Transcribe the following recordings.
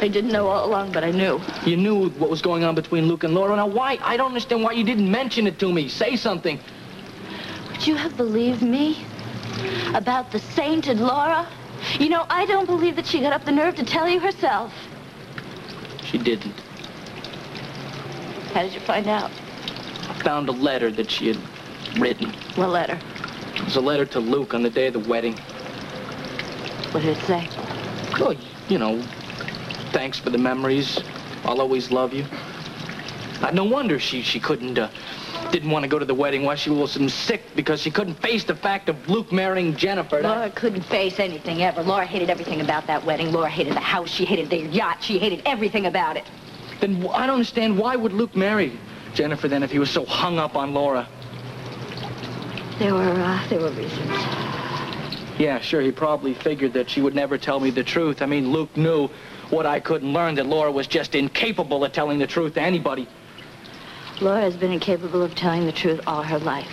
I didn't know all along, but I knew. You knew what was going on between Luke and Laura. Now, why? I don't understand why you didn't mention it to me. Say something. Would you have believed me about the sainted Laura? You know, I don't believe that she got up the nerve to tell you herself. She didn't. How did you find out? I found a letter that she had written. What letter? It was a letter to Luke on the day of the wedding. What did it say? Well, you know, thanks for the memories. I'll always love you. No wonder she didn't want to go to the wedding while she was sick, because she couldn't face the fact of Luke marrying Jennifer. Laura couldn't face anything ever. Laura hated everything about that wedding. Laura hated the house. She hated their yacht. She hated everything about it. Then I don't understand, why would Luke marry Jennifer then if he was so hung up on Laura? There were reasons. Yeah, sure, he probably figured that she would never tell me the truth. I mean, Luke knew what I couldn't learn, that Laura was just incapable of telling the truth to anybody. Laura has been incapable of telling the truth all her life.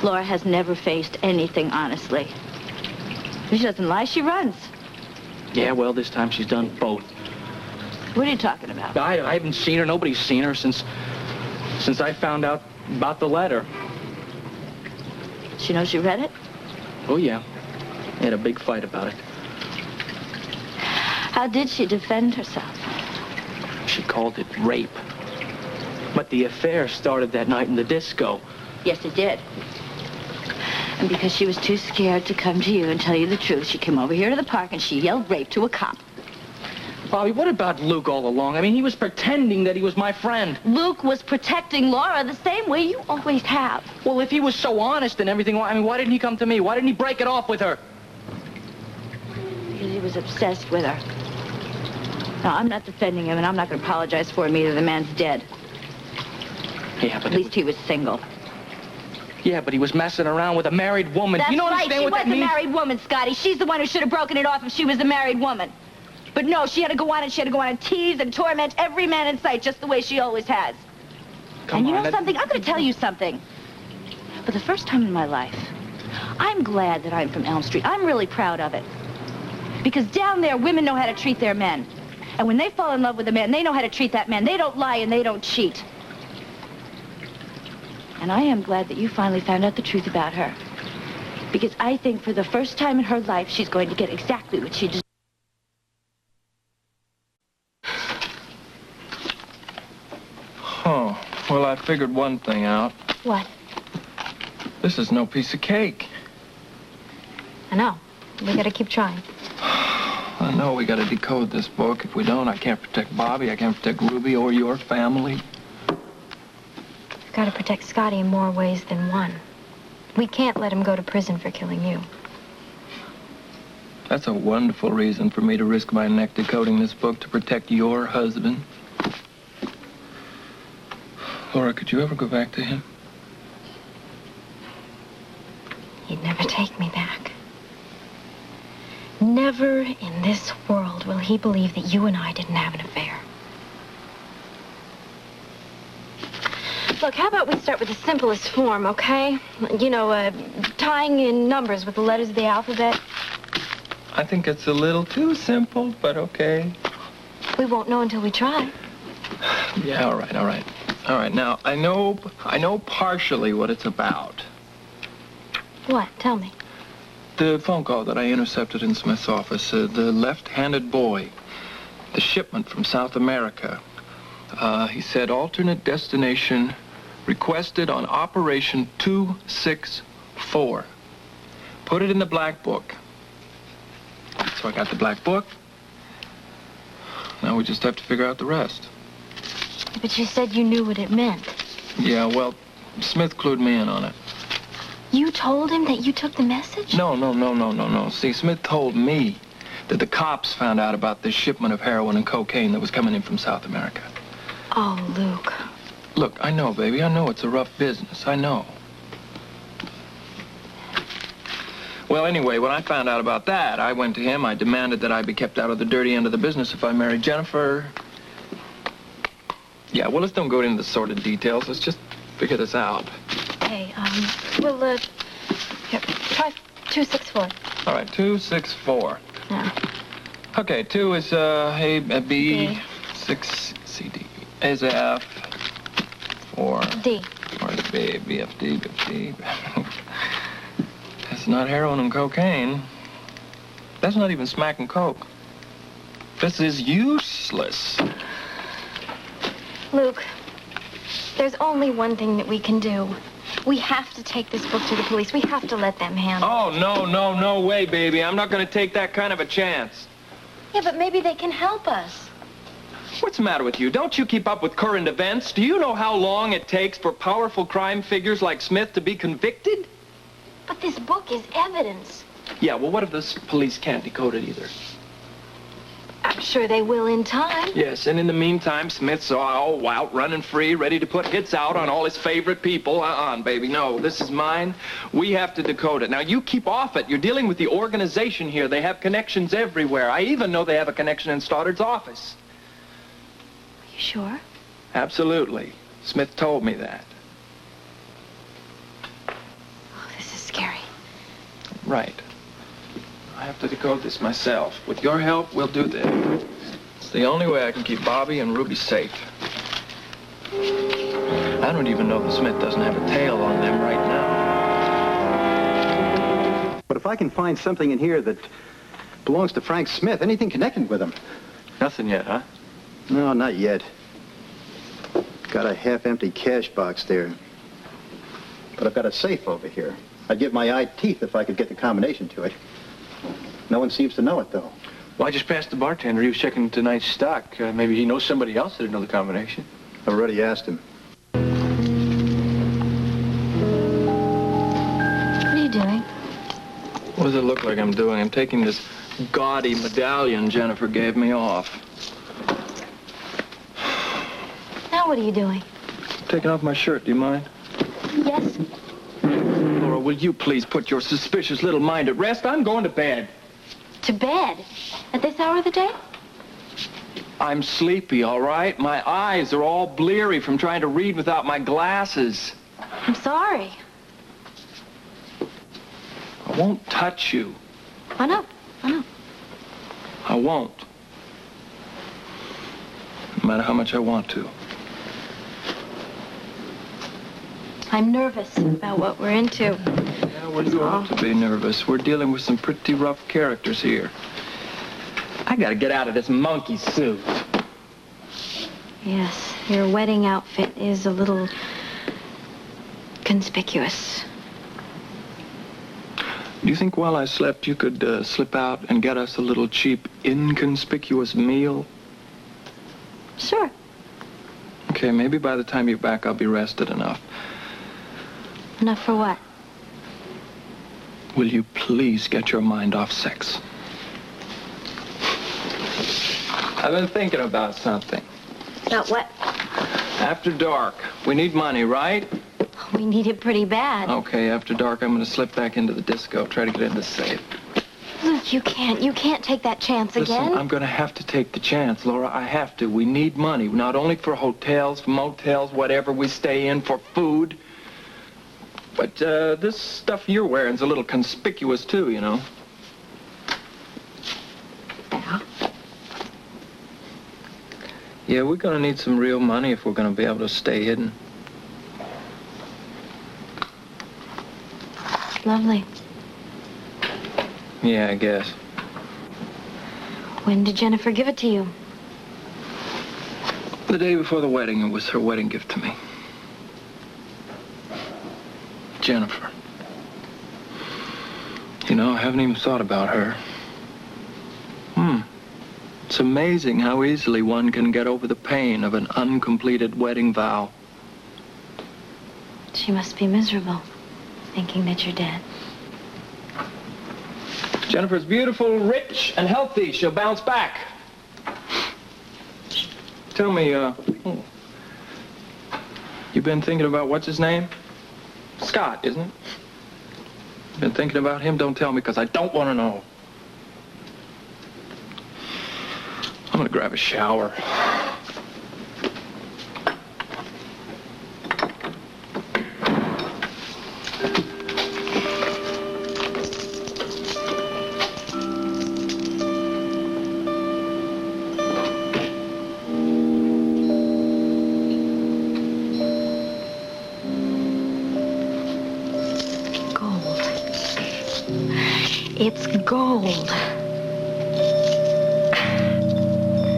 Laura has never faced anything honestly. If she doesn't lie, she runs. Yeah, well, this time she's done both. What are you talking about? I haven't seen her. Nobody's seen her since I found out about the letter. She knows you read it? Oh, yeah. We had a big fight about it. How did she defend herself? She called it rape. But the affair started that night in the disco. Yes, it did. And because she was too scared to come to you and tell you the truth, she came over here to the park and she yelled rape to a cop. Bobby, what about Luke all along? I mean, he was pretending that he was my friend. Luke was protecting Laura the same way you always have. Well, if he was so honest and everything, I mean, why didn't he come to me? Why didn't he break it off with her? Because he was obsessed with her. No, I'm not defending him, and I'm not going to apologize for him either. The man's dead. Yeah, but... At least he was single. Yeah, but he was messing around with a married woman. That's you know right. Understand what that means? She was a married woman, Scotty. She's the one who should have broken it off if she was a married woman. But no, she had to go on and tease and torment every man in sight just the way she always has. Come and you on, know something? I'm going to tell you something. For the first time in my life, I'm glad that I'm from Elm Street. I'm really proud of it. Because down there, women know how to treat their men. And when they fall in love with a man, they know how to treat that man. They don't lie and they don't cheat. And I am glad that you finally found out the truth about her. Because I think for the first time in her life, she's going to get exactly what she deserves. Oh, well, I figured one thing out. What? This is no piece of cake. I know. We gotta keep trying. I know we gotta decode this book. If we don't, I can't protect Bobby, I can't protect Ruby or your family. We've gotta protect Scotty in more ways than one. We can't let him go to prison for killing you. That's a wonderful reason for me to risk my neck decoding this book to protect your husband. Laura, could you ever go back to him? He'd never take me back. Never in this world will he believe that you and I didn't have an affair. Look, how about we start with the simplest form, okay? You know, tying in numbers with the letters of the alphabet. I think it's a little too simple, but okay. We won't know until we try. Yeah, all right, all right. All right, now, I know partially what it's about. What? Tell me. The phone call that I intercepted in Smith's office, the left-handed boy, the shipment from South America. He said alternate destination requested on Operation 264. Put it in the black book. So I got the black book. Now we just have to figure out the rest. But you said you knew what it meant. Yeah, well, Smith clued me in on it. You told him that you took the message? No. See, Smith told me that the cops found out about this shipment of heroin and cocaine that was coming in from South America. Oh, Luke. Look, I know, baby. I know it's a rough business. I know. Well, anyway, when I found out about that, I went to him. I demanded that I be kept out of the dirty end of the business if I married Jennifer. Yeah, well, let's don't go into the sordid details. Let's just figure this out. Hey, here, try 264. All right, 264. Yeah. Okay, 2 is A, B, B. 6, C, D, A is F, 4. D. 4 is B, B, F, D, B, F, D. That's not heroin and cocaine. That's not even smack and coke. This is useless. Luke, there's only one thing that we can do. We have to take this book to the police. We have to let them handle it. Oh, no way, baby. I'm not going to take that kind of a chance. Yeah, but maybe they can help us. What's the matter with you? Don't you keep up with current events? Do you know how long it takes for powerful crime figures like Smith to be convicted? But this book is evidence. Yeah, well, what if the police can't decode it either? I'm sure they will in time. Yes, and in the meantime, Smith's all out, running free, ready to put hits out on all his favorite people. Baby, no, this is mine. We have to decode it. Now, you keep off it. You're dealing with the organization here. They have connections everywhere. I even know they have a connection in Stoddard's office. Are you sure? Absolutely. Smith told me that. Oh, this is scary. Right. I have to decode this myself. With your help, we'll do this. It's the only way I can keep Bobby and Ruby safe. I don't even know that Smith doesn't have a tail on them right now. But if I can find something in here that belongs to Frank Smith, anything connected with him. Nothing yet, huh? No, not yet. Got a half-empty cash box there. But I've got a safe over here. I'd give my eye teeth if I could get the combination to it. No one seems to know it, though. Well, I just passed the bartender. He was checking tonight's stock. Maybe he knows somebody else that'd know the combination. I've already asked him. What are you doing? What does it look like I'm doing? I'm taking this gaudy medallion Jennifer gave me off. Now what are you doing? Taking off my shirt, do you mind? Yes. Laura, will you please put your suspicious little mind at rest? I'm going to bed. To bed? At this hour of the day? I'm sleepy, all right? My eyes are all bleary from trying to read without my glasses. I'm sorry. I won't touch you. I know. I won't. No matter how much I want to. I'm nervous about what we're into. Yeah, well, you ought to be nervous. We're dealing with some pretty rough characters here. I gotta get out of this monkey suit. Yes, your wedding outfit is a little conspicuous. Do you think while I slept you could slip out and get us a little cheap, inconspicuous meal? Sure. Okay, maybe by the time you're back I'll be rested enough. Enough for what? Will you please get your mind off sex? I've been thinking about something. About what? After dark. We need money, right? We need it pretty bad. Okay, after dark, I'm going to slip back into the disco, try to get in the safe. Luke, you can't take that chance again. Listen, I'm going to have to take the chance, Laura. I have to. We need money, not only for hotels, motels, whatever we stay in, for food. But this stuff you're wearing's a little conspicuous, too, you know. Yeah. Yeah, we're going to need some real money if we're going to be able to stay hidden. Lovely. Yeah, I guess. When did Jennifer give it to you? The day before the wedding, it was her wedding gift to me. Jennifer. You know, I haven't even thought about her. It's amazing how easily one can get over the pain of an uncompleted wedding vow. She must be miserable, thinking that you're dead. Jennifer's beautiful, rich, and healthy. She'll bounce back. Tell me, you been thinking about what's his name? Scott, isn't it? Been thinking about him? Don't tell me, because I don't want to know. I'm gonna grab a shower. It's gold.